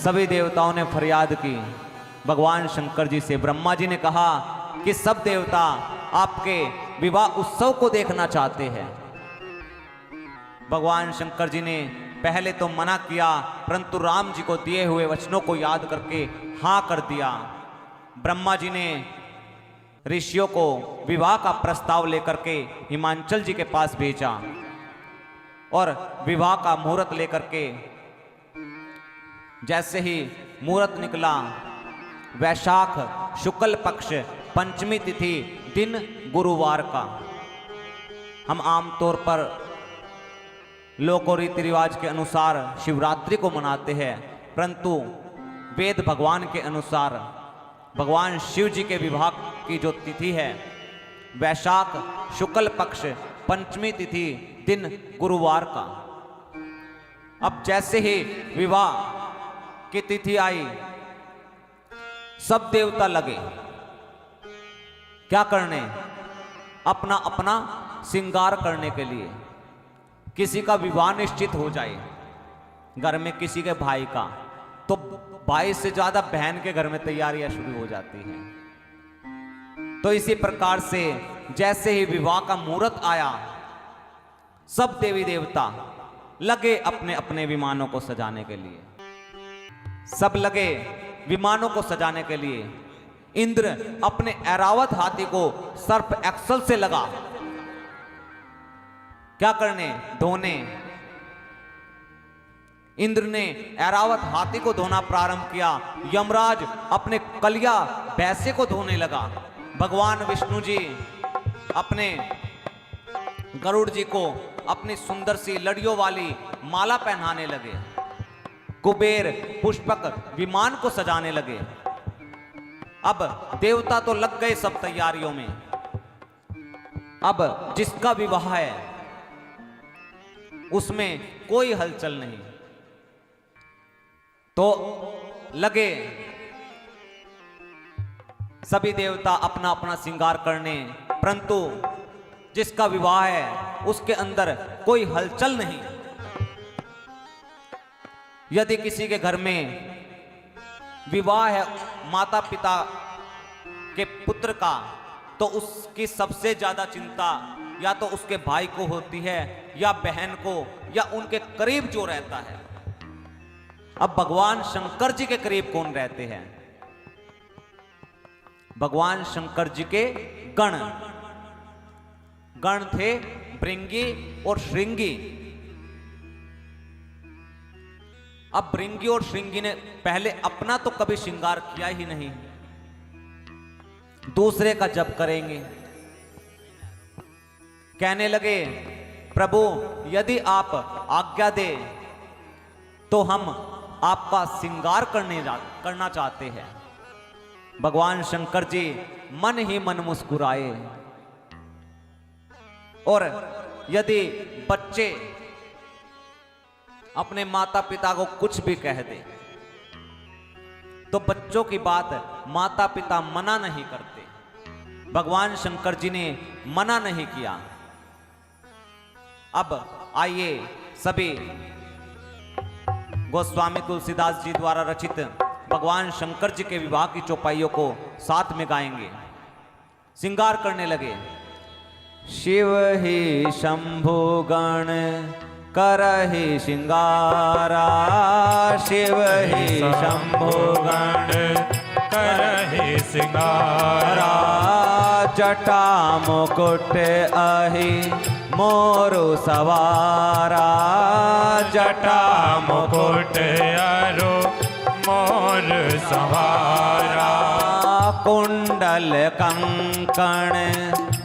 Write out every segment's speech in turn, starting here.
सभी देवताओं ने फरियाद की भगवान शंकर जी से। ब्रह्मा जी ने कहा कि सब देवता आपके विवाह उत्सव को देखना चाहते हैं। भगवान शंकर जी ने पहले तो मना किया, परंतु राम जी को दिए हुए वचनों को याद करके हाँ कर दिया। ब्रह्मा जी ने ऋषियों को विवाह का प्रस्ताव लेकर के हिमांचल जी के पास भेजा और विवाह का मुहूर्त लेकर के जैसे ही मुहूर्त निकला, वैशाख शुक्ल पक्ष पंचमी तिथि दिन गुरुवार का। हम आमतौर पर लोक और रीति रिवाज के अनुसार शिवरात्रि को मनाते हैं, परंतु वेद भगवान के अनुसार भगवान शिव जी के विवाह की जो तिथि है वैशाख शुक्ल पक्ष पंचमी तिथि दिन गुरुवार का। अब जैसे ही विवाह की तिथि आई, सब देवता लगे क्या करने, अपना अपना श्रृंगार करने के लिए। किसी का विवाह निश्चित हो जाए घर में किसी के भाई का, तो भाई से ज्यादा बहन के घर में तैयारियां शुरू हो जाती हैं। तो इसी प्रकार से जैसे ही विवाह का मुहूर्त आया, सब देवी देवता लगे अपने अपने विमानों को सजाने के लिए। सब लगे विमानों को सजाने के लिए। इंद्र अपने ऐरावत हाथी को सर्प एक्सल से लगा क्या करने, धोने। इंद्र ने ऐरावत हाथी को धोना प्रारंभ किया। यमराज अपने कलिया भैंसे को धोने लगा। भगवान विष्णु जी अपने गरुड़ जी को अपनी सुंदर सी लड़ियों वाली माला पहनाने लगे। कुबेर पुष्पक विमान को सजाने लगे। अब देवता तो लग गए सब तैयारियों में। अब जिसका विवाह है उसमें कोई हलचल नहीं, तो लगे सभी देवता अपना अपना श्रृंगार करने, परंतु जिसका विवाह है उसके अंदर कोई हलचल नहीं। यदि किसी के घर में विवाह है माता पिता के पुत्र का, तो उसकी सबसे ज्यादा चिंता या तो उसके भाई को होती है या बहन को या उनके करीब जो रहता है। अब भगवान शंकर जी के करीब कौन रहते हैं? भगवान शंकर जी के गण थे भृंगी और श्रृंगी। अब भृंगी और श्रृंगी ने पहले अपना तो कभी श्रृंगार किया ही नहीं, दूसरे का जब करेंगे। कहने लगे प्रभु यदि आप आज्ञा दे तो हम आपका श्रृंगार करना चाहते हैं। भगवान शंकर जी मन ही मन मुस्कुराए। और यदि बच्चे अपने माता पिता को कुछ भी कह दे तो बच्चों की बात माता पिता मना नहीं करते। भगवान शंकर जी ने मना नहीं किया। अब आइए सभी गोस्वामी तुलसीदास जी द्वारा रचित भगवान शंकर जी के विवाह की चौपाइयों को साथ में गाएंगे। श्रृंगार करने लगे। शिव ही शंभु गण करहि श्रृंगारा, शिव ही शंभु गण करहि श्रृंगारा। जटा मुकुट अहि मोरु सवारा, जटा मुकुट अरु मोर सवारा। कुंडल कंकण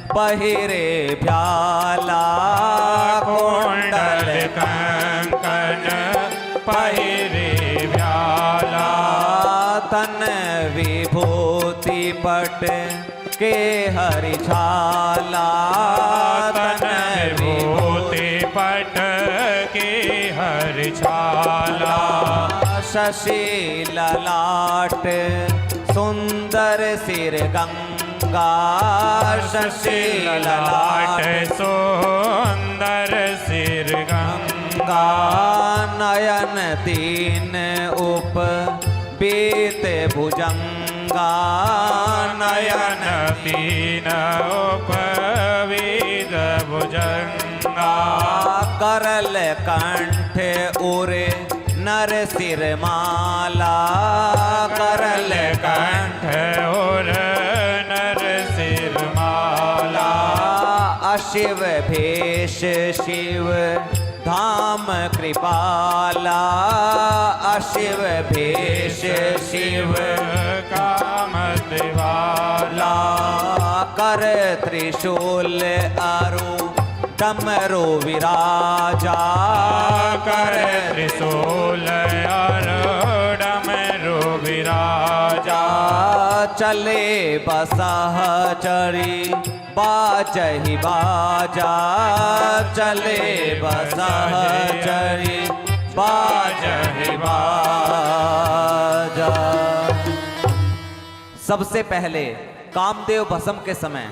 पहिरे भ्याला, कुंडल कंकण पहिरे भ्याला। तन विभूति पट के हरि छाला, तन विभूति पट के हरि छाला। शशि ललाट सुंदर सिर गंगा, शशि ललाट सुंदर सिर गंगा। नयन तीन उप बीते भुजंगा नयन तीन उपवीत भुजंगा करल कंठ उरे नर सिर माला करल कंठ और नर सिर माला अशिव भेष शिव धाम कृपाला अशिव भेष शिव काम दिवाला कर त्रिशूल अरु डमरू विराजा कर त्रिशूल और डमरू विराजा चले बसहचरी बाजहि बाजा चले बसहचरी बाजहि बाजा। सबसे पहले कामदेव भस्म के समय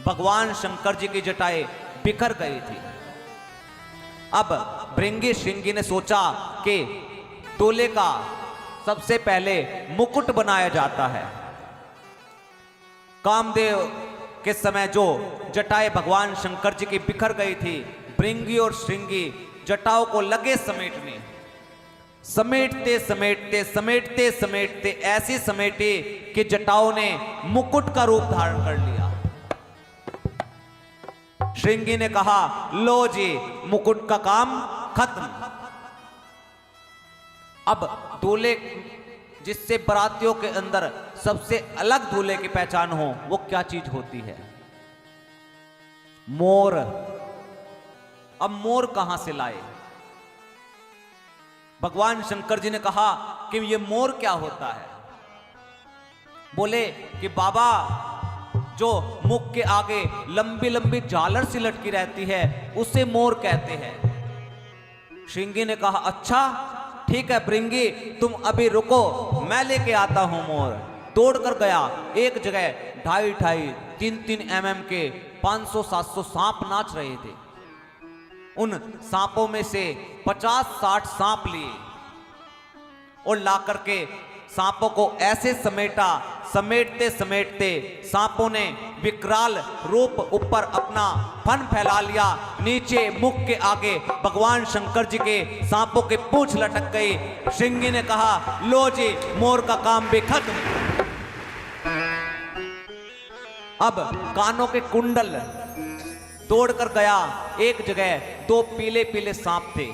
भगवान शंकर जी की जटाएं बिखर गई थी। अब भृंगी श्रृंगी ने सोचा कि दूल्हे का सबसे पहले मुकुट बनाया जाता है। कामदेव के समय जो जटाएं भगवान शंकर जी की बिखर गई थी, भृंगी और श्रृंगी जटाओं को लगे समेटने, समेटते समेटते समेटते समेटते ऐसी समेटे कि जटाओं ने मुकुट का रूप धारण कर लिया। श्रृंगी ने कहा, लो जी मुकुट का काम खत्म। अब दूल्हे जिससे बरातियों के अंदर सबसे अलग दूल्हे की पहचान हो, वो क्या चीज होती है? मोर। अब मोर कहां से लाए? भगवान शंकर जी ने कहा कि ये मोर क्या होता है? बोले कि बाबा, जो मुख के आगे लंबी लंबी झालर सी लटकी रहती है उसे मोर कहते हैं। श्रृंगी ने कहा, अच्छा ठीक है भृंगी, तुम अभी रुको, मैं लेके आता हूं मोर। दौड़ कर गया। एक जगह 2.5, 3 mm के 500-700 सांप नाच रहे थे। उन सांपों में से 50-60 सांप लिए और ला करके सांपों को ऐसे समेटा, समेटते समेटते सांपों ने विकराल रूप ऊपर अपना फन फैला लिया। नीचे मुख के आगे भगवान शंकर जी के सांपों के पूंछ लटक गई। श्रृंगी ने कहा, लो जी मोर का काम भी खत्म। अब कानों के कुंडल। दौड़ कर गया। एक जगह 2 पीले पीले सांप थे।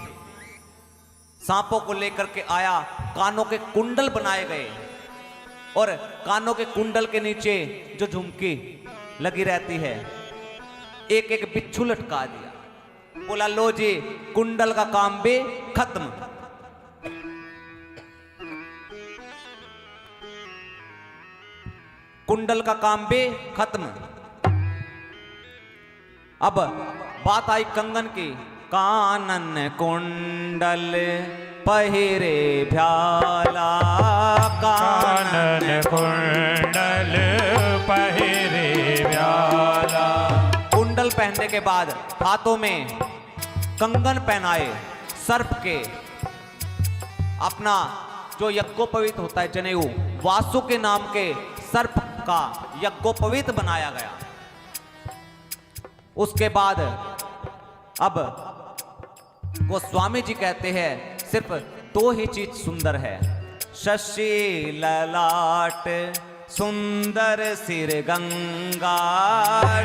सांपों को लेकर के आया, कानों के कुंडल बनाए गए और कानों के कुंडल के नीचे जो झुमकी लगी रहती है, एक एक बिच्छू लटका दिया। बोला, लो जी कुंडल का काम भी खत्म। कुंडल का काम भी खत्म। अब बात आई कंगन की। कानन कुंडल पहिरे भ्याला, कानन कुंडल पहिरे व्याला। कुंडल पहनने के बाद हाथों में कंगन पहनाए सर्प के। अपना जो यज्ञोपवीत होता है जनेऊ, वासु के नाम के सर्प का यज्ञोपवीत बनाया गया। उसके बाद अब गोस्वामी जी कहते हैं सिर्फ 2 ही चीज सुंदर है। शशि ललाट सुंदर सिर गंगा,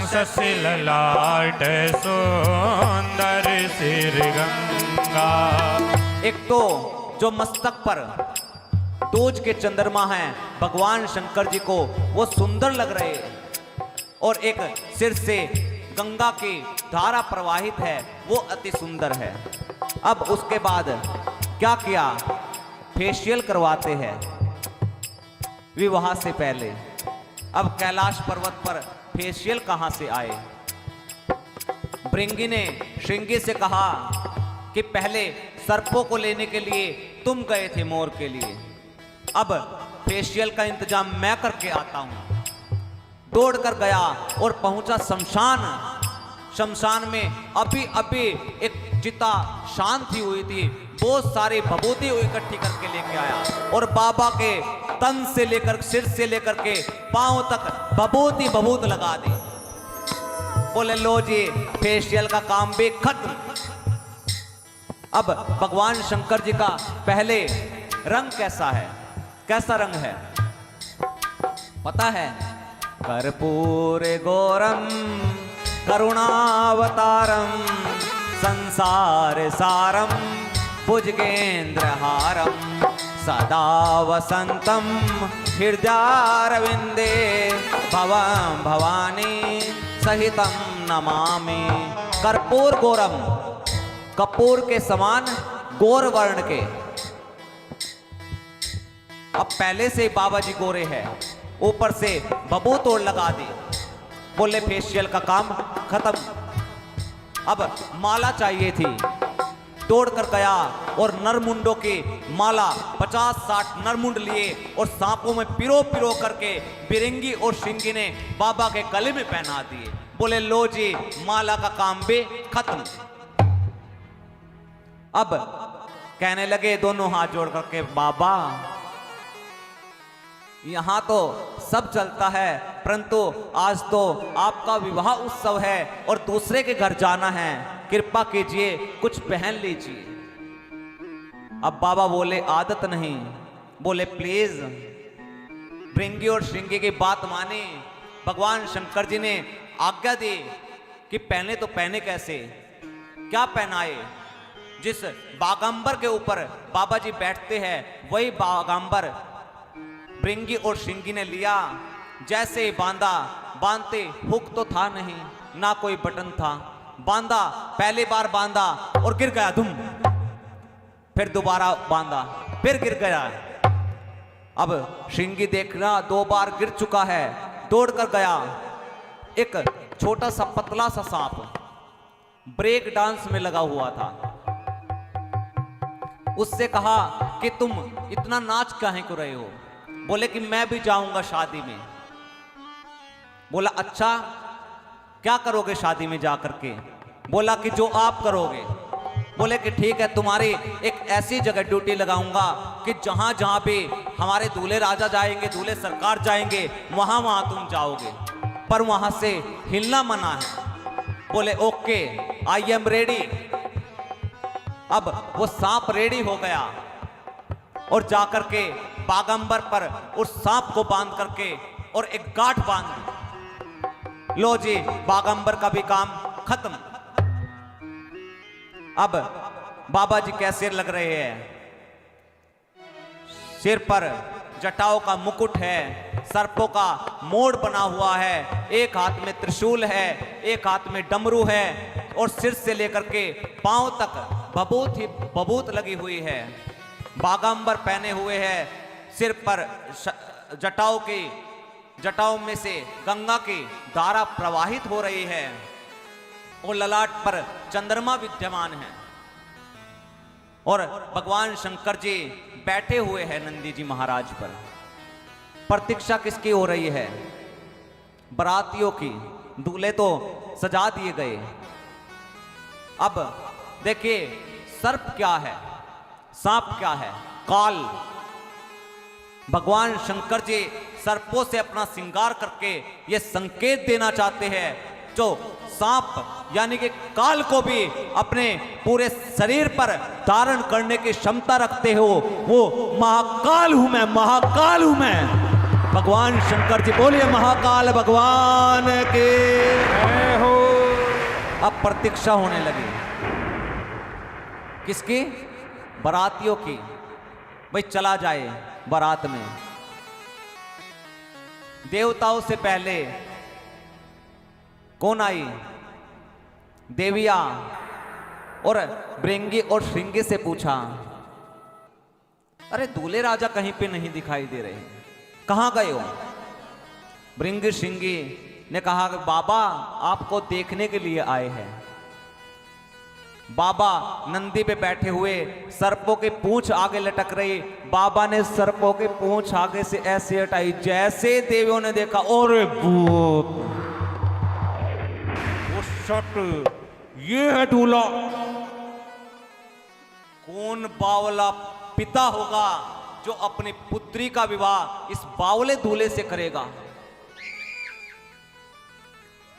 शशि ललाट सुंदर सिर गंगा। एक तो जो मस्तक पर दोज के चंद्रमा हैं भगवान शंकर जी को, वो सुंदर लग रहे, और एक सिर से गंगा की धारा प्रवाहित है, वो अति सुंदर है। अब उसके बाद क्या किया? फेशियल करवाते हैं विवाह से पहले। अब कैलाश पर्वत पर फेशियल कहां से आए? भृंगी ने श्रृंगी से कहा कि पहले सर्पों को लेने के लिए तुम गए थे मोर के लिए, अब फेशियल का इंतजाम मैं करके आता हूं। दौड़ कर गया और पहुंचा शमशान। शमशान में अभी अभी एक चिता शांत ही हुई थी। बहुत सारी भभूति इकट्ठी करके लेके आया और बाबा के तन से लेकर सिर से लेकर के पांव तक भभूति भभूत लगा दी। बोले लो जी, फेशियल का काम भी खत्म। अब भगवान शंकर जी का पहले रंग कैसा है, कैसा रंग है पता है? कर्पूर गौरम करुणावतारम संसार सारम भुजगेंद्रहारम सदा वसंतम हृदयारविंदे भवं भवानी सहितम नमामि। कर्पूर गौरम, कपूर के समान गौर वर्ण के। अब पहले से बाबा जी गोरे हैं, ऊपर से भभूत और लगा दी। बोले फेशियल का काम खत्म। अब माला चाहिए थी, दौड़ कर गया और नरमुंडों की माला 50-60 नरमुंड लिए और सांपों में पिरो पिरो करके बिरंगी और शिंगी ने बाबा के गले में पहना दिए। बोले लो जी, माला का काम भी खत्म। अब कहने लगे दोनों हाथ जोड़ करके, बाबा यहां तो सब चलता है, परंतु आज तो आपका विवाह उत्सव है और दूसरे के घर जाना है, कृपा कीजिए कुछ पहन लीजिए। अब बाबा बोले आदत नहीं। बोले प्लीज। भृंगी और श्रृंगी की बात मानी। भगवान शंकर जी ने आज्ञा दी कि पहने तो पहने कैसे, क्या पहनाए? जिस बागांबर के ऊपर बाबा जी बैठते हैं वही बागांबर भृंगी और श्रृंगी ने लिया। जैसे ही बांधा, बांधते हुक तो था नहीं, ना कोई बटन था। बांधा, पहली बार बांधा और गिर गया धुम। फिर दोबारा बांधा, फिर गिर गया। अब श्रृंगी देखना 2 बार गिर चुका है, दौड़ कर गया। एक छोटा सा पतला सा सांप ब्रेक डांस में लगा हुआ था। उससे कहा कि तुम इतना नाच काहे कर रहे हो? बोले कि मैं भी जाऊंगा शादी में। बोला अच्छा, क्या करोगे शादी में जाकर के? बोला कि जो आप करोगे। बोले कि ठीक है, तुम्हारी एक ऐसी जगह ड्यूटी लगाऊंगा कि जहां जहां भी हमारे दूल्हे राजा जाएंगे, दूल्हे सरकार जाएंगे, वहां वहां तुम जाओगे, पर वहां से हिलना मना है। बोले ओके, आई एम रेडी। अब वो सांप रेडी हो गया और जाकर के बागंबर पर उस सांप को बांध करके और एक गांठ बांध दी। लो जी, बागंबर का भी काम खत्म। अब बाबा जी कैसे लग रहे हैं? सिर पर जटाओं का मुकुट है, सर्पों का मोड़ बना हुआ है, एक हाथ में त्रिशूल है, एक हाथ में डमरू है और सिर से लेकर के पांव तक भभूत ही भभूत लगी हुई है। बागांबर पहने हुए हैं, सिर पर जटाओं में से गंगा की धारा प्रवाहित हो रही है और ललाट पर चंद्रमा विद्यमान है और भगवान शंकर जी बैठे हुए हैं नंदी जी महाराज पर। प्रतीक्षा किसकी हो रही है? बरातियों की। दूल्हे तो सजा दिए गए। अब देखिए, सर्प क्या है, सांप क्या है? काल। भगवान शंकर जी सर्पों से अपना श्रृंगार करके ये संकेत देना चाहते हैं, जो सांप यानी कि काल को भी अपने पूरे शरीर पर धारण करने की क्षमता रखते हो, वो महाकाल हूं मैं, महाकाल हूं मैं। भगवान शंकर जी बोलिए महाकाल भगवान के हो। अब प्रतीक्षा होने लगी। किसकी? बारातियों की। भाई चला जाए बारात में। देवताओं से पहले कौन आई? देविया। और भृंगी और श्रृंगी से पूछा, अरे दूल्हे राजा कहीं पे नहीं दिखाई दे रहे, कहां गए हो? भृंगी श्रृंगी ने कहा कि बाबा आपको देखने के लिए आए हैं। बाबा नंदी पे बैठे हुए, सर्पों की पूंछ आगे लटक रही। बाबा ने सर्पों की पूंछ आगे से ऐसे हटाई, जैसे देवियों ने देखा और भूत, वो शट, ये है दूल्हा। कौन बावला पिता होगा जो अपनी पुत्री का विवाह इस बावले दूल्हे से करेगा।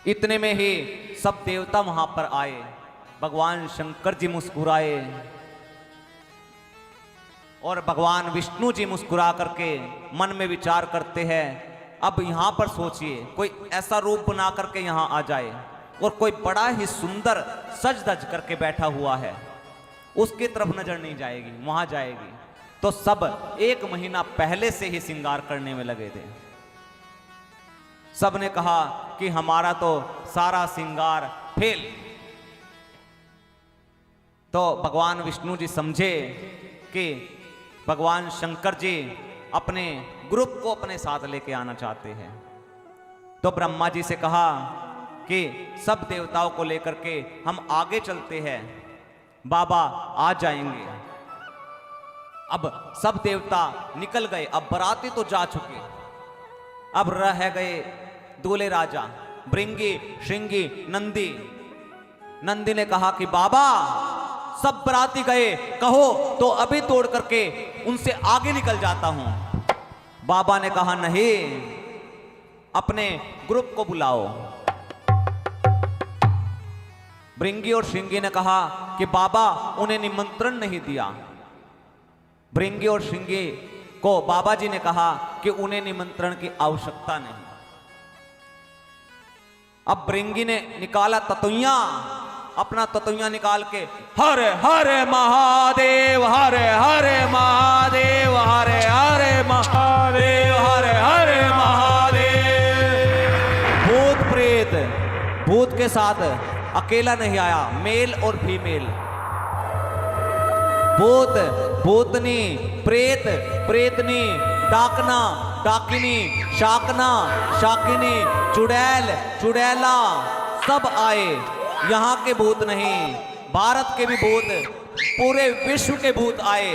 इतने में ही सब देवता वहां पर आए। भगवान शंकर जी मुस्कुराए और भगवान विष्णु जी मुस्कुरा करके मन में विचार करते हैं, अब यहां पर सोचिए कोई ऐसा रूप बना करके यहां आ जाए और कोई बड़ा ही सुंदर सज धज करके बैठा हुआ है, उसकी तरफ नजर नहीं जाएगी, वहां जाएगी। तो सब 1 महीना पहले से ही श्रृंगार करने में लगे थे। सब ने कहा कि हमारा तो सारा श्रृंगार फेल। तो भगवान विष्णु जी समझे कि भगवान शंकर जी अपने ग्रुप को अपने साथ लेके आना चाहते हैं। तो ब्रह्मा जी से कहा कि सब देवताओं को लेकर के हम आगे चलते हैं, बाबा आ जाएंगे। अब सब देवता निकल गए, अब बराती तो जा चुके, अब रह गए दूल्हे राजा भृंगी, श्रृंगी, नंदी। नंदी ने कहा कि बाबा सब बराती गए, कहो तो अभी तोड़ करके उनसे आगे निकल जाता हूं। बाबा ने कहा नहीं, अपने ग्रुप को बुलाओ। भृंगी और श्रृंगी ने कहा कि बाबा उन्हें निमंत्रण नहीं दिया। भृंगी और श्रृंगी को बाबा जी ने कहा कि उन्हें निमंत्रण की आवश्यकता नहीं। अब भृंगी ने निकाला ततुइया, अपना ततुइया निकाल के हरे हरे महादेव, हरे हरे महादेव, हरे हरे महादेव, हरे हरे महादेव। भूत प्रेत भूत के साथ अकेला नहीं आया, मेल और फीमेल, भूत भूतनी, प्रेत प्रेतनी, डाकना डाकिनी, शाकना शाकिनी, चुड़ैल चुड़ैला, सब आए। यहाँ के भूत नहीं, भारत के भी भूत, पूरे विश्व के भूत आए।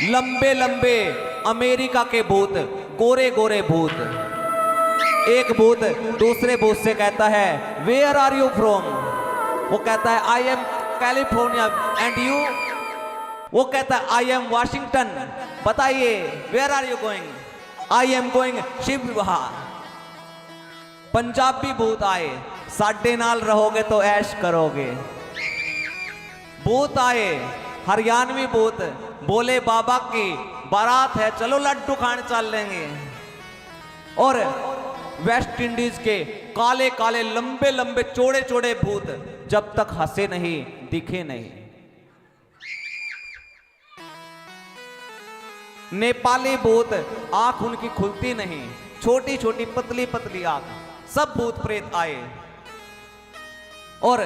लंबे लंबे अमेरिका के भूत, गोरे गोरे भूत। एक भूत दूसरे भूत से कहता है वेयर आर यू फ्रॉम? वो कहता है I am California and you? वो कहता है आई एम वाशिंगटन। बताइए where are you going? I am going Shiv विवाह। पंजाबी भूत आए, साडे नाल रहोगे तो ऐश करोगे। भूत आए हरियाणवी भूत, बोले बाबा की बारात है, चलो लड्डू खाने चल लेंगे। और वेस्ट इंडीज के काले काले लंबे लंबे चौड़े चौड़े भूत, जब तक हंसे नहीं दिखे नहीं। नेपाली भूत, आंख उनकी खुलती नहीं, छोटी छोटी पतली पतली आंख। सब भूत प्रेत आए और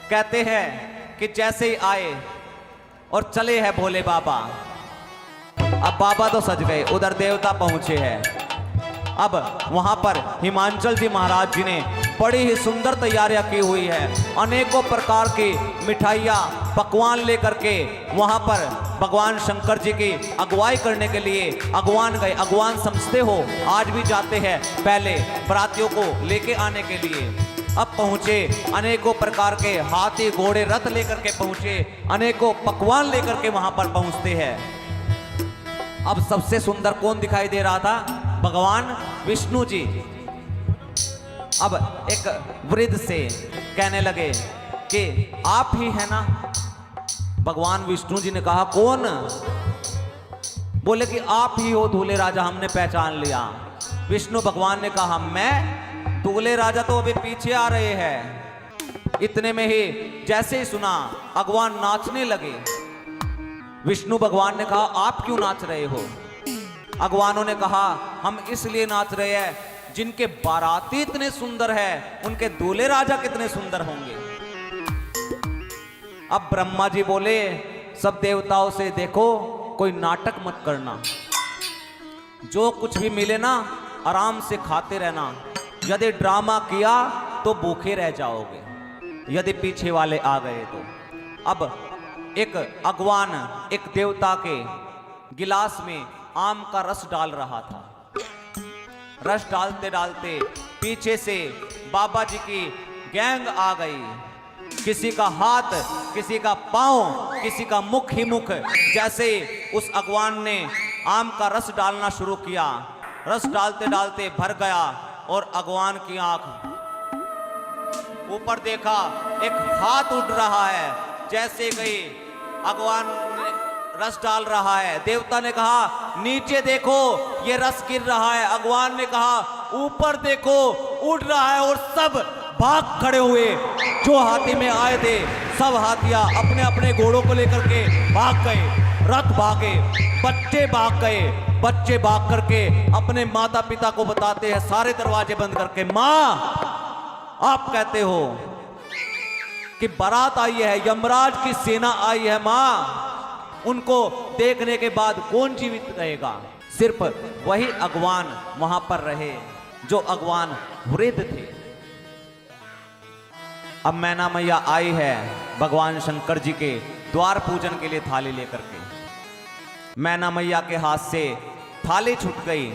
कहते हैं कि जैसे ही आए और चले हैं भोले बाबा। अब बाबा तो सज गए, उधर देवता पहुंचे हैं। अब वहां पर हिमांचल जी महाराज जी ने बड़ी ही सुंदर तैयारियां की हुई है। अनेकों प्रकार की मिठाइयाँ पकवान लेकर के वहां पर भगवान शंकर जी की अगुवाई करने के लिए अगवान गए। अगवान समझते हो, आज भी जाते हैं पहले बरातियों को लेके आने के लिए। अब पहुंचे, अनेकों प्रकार के हाथी घोड़े रथ लेकर के पहुंचे, अनेकों पकवान लेकर के वहां पर पहुंचते हैं। अब सबसे सुंदर कौन दिखाई दे रहा था? भगवान विष्णु जी। अब एक वृद्ध से कहने लगे कि आप ही है ना? भगवान विष्णु जी ने कहा कौन? बोले कि आप ही हो दूल्हे राजा, हमने पहचान लिया। विष्णु भगवान ने कहा मैं? दूल्हे राजा तो अभी पीछे आ रहे हैं। इतने में ही जैसे ही सुना अगवान नाचने लगे। विष्णु भगवान ने कहा आप क्यों नाच रहे हो? अगवानों ने कहा हम इसलिए नाच रहे हैं, जिनके बाराती इतने सुंदर है उनके दूल्हे राजा कितने सुंदर होंगे। अब ब्रह्मा जी बोले सब देवताओं से, देखो कोई नाटक मत करना, जो कुछ भी मिले ना आराम से खाते रहना। यदि ड्रामा किया तो भूखे रह जाओगे, यदि पीछे वाले आ गए तो। अब एक अगवान एक देवता के गिलास में आम का रस डाल रहा था। रस डालते डालते पीछे से बाबा जी की गैंग आ गई। किसी का हाथ, किसी का पांव, किसी का मुख ही मुख। जैसे उस अगवान ने आम का रस डालना शुरू किया, रस डालते डालते भर गया और अगवान की आंख ऊपर देखा, एक हाथ उड़ रहा है। जैसे गई अगवान रस डाल रहा है, देवता ने कहा नीचे देखो ये रस गिर रहा है। अगवान ने कहा ऊपर देखो उड़ रहा है। और सब भाग खड़े हुए, जो हाथी में आए थे सब हाथियां अपने अपने घोड़ों को लेकर के भाग गए, रथ भागे, बच्चे भाग गए। बच्चे भाग करके अपने माता पिता को बताते हैं, सारे दरवाजे बंद करके, माँ आप कहते हो कि बारात आई है, यमराज की सेना आई है मां, उनको देखने के बाद कौन जीवित रहेगा? सिर्फ वही अगवान वहां पर रहे जो अगवान वृद्ध थे। अब मैना मैया आई है भगवान शंकर जी के द्वार पूजन के लिए थाली लेकर के। मैना मैया के हाथ से थाली छूट गई,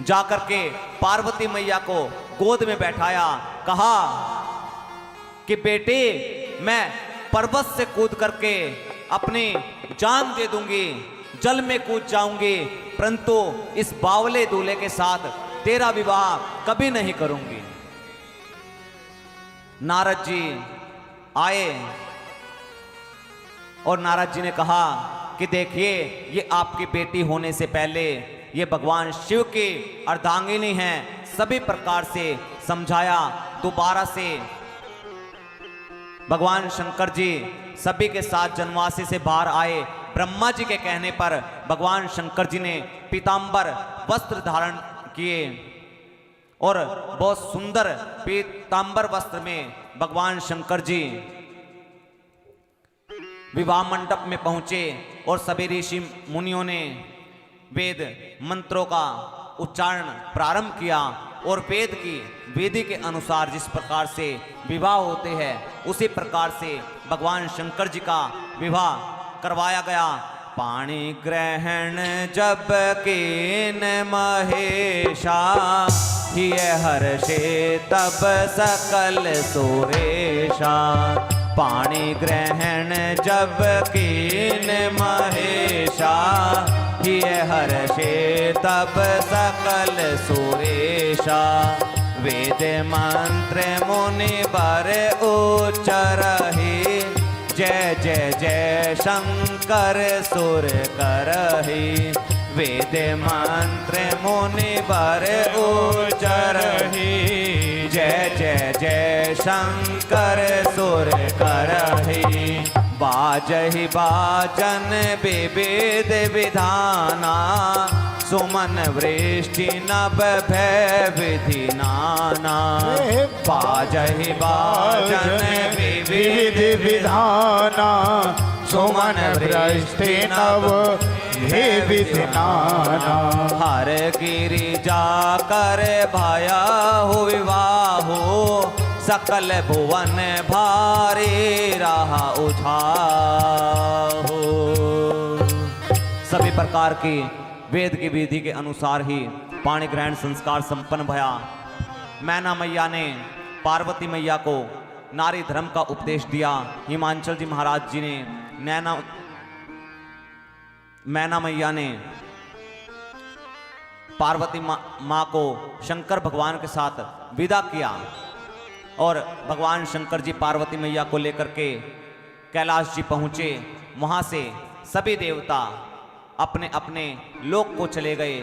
जाकर के पार्वती मैया को गोद में बैठाया, कहा कि बेटे मैं पर्वत से कूद करके अपनी जान दे दूंगी, जल में कूद जाऊंगी, परंतु इस बावले दूल्हे के साथ तेरा विवाह कभी नहीं करूंगी। नारद जी आए और नारद जी ने कहा कि देखिए ये आपकी बेटी होने से पहले ये भगवान शिव की अर्धांगिनी हैं। सभी प्रकार से समझाया। दोबारा से भगवान शंकर जी सभी के साथ जनवासी से बाहर आए। ब्रह्मा जी के कहने पर भगवान शंकर जी ने पीतांबर वस्त्र धारण किए और बहुत सुंदर पीतांबर वस्त्र में भगवान शंकर जी विवाह मंडप में पहुंचे और सभी ऋषि मुनियों ने वेद मंत्रों का उच्चारण प्रारंभ किया और वेद की वेदी के अनुसार जिस प्रकार से विवाह होते हैं उसी प्रकार से भगवान शंकर जी का विवाह करवाया गया। पाणी ग्रहण जब कीन महेशा, हिय हर्षे तब सकल सुरेशा। पाणी ग्रहण जब कीन महेशा, हिय हर्षे तब सकल सुरेशा। वेद मंत्र मुनि बर उच्चरहि, जय जय जय शंकर सुर करहि। वेद मंत्र मुनि बर उच्चरहि, जय जय जय शंकर सुर करहि। बाजहि बाजन विविध विधाना, सुमन वृष्टि नभ भय विधि नाना। बाजहि बाजन विविध विधाना, सुमन वृष्टि नभ भय विधि नाना। हर गिरि जाकर भाया हो विवाहो, सकल भुवन भारी रहा उछाहो। सभी प्रकार की वेद की विधि के अनुसार ही पाणी ग्रहण संस्कार संपन्न भया। मैना मैया ने पार्वती मैया को नारी धर्म का उपदेश दिया। हिमांचल जी महाराज जी ने मैना मैया ने पार्वती माँ को शंकर भगवान के साथ विदा किया और भगवान शंकर जी पार्वती मैया को लेकर के कैलाश जी पहुँचे। वहाँ से सभी देवता अपने अपने लोक को चले गए